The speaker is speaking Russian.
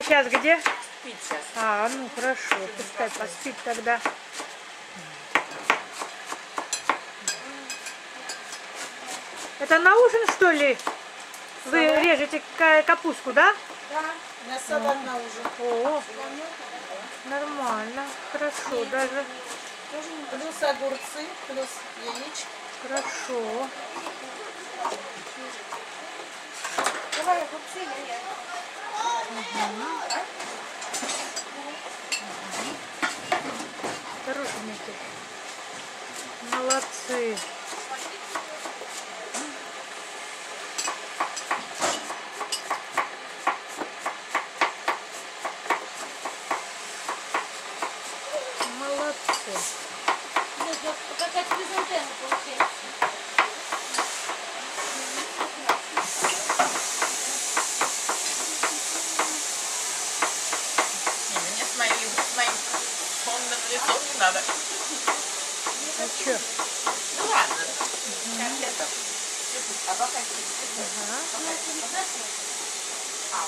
сейчас где? Спит сейчас. А, ну хорошо, пускай поспит тогда. Это на ужин, что ли? Вы Салат. режете капустку, да? Да, на салат на ужин. О, нормально, хорошо даже. Плюс огурцы, плюс яички. Хорошо. Давай огурцы, я. Осторожненько. Молодцы. Молодцы. Какая хризантема получается. Мне с моим фондом лицом не надо. А что? Ну ладно. Как это? А пока Ага. А,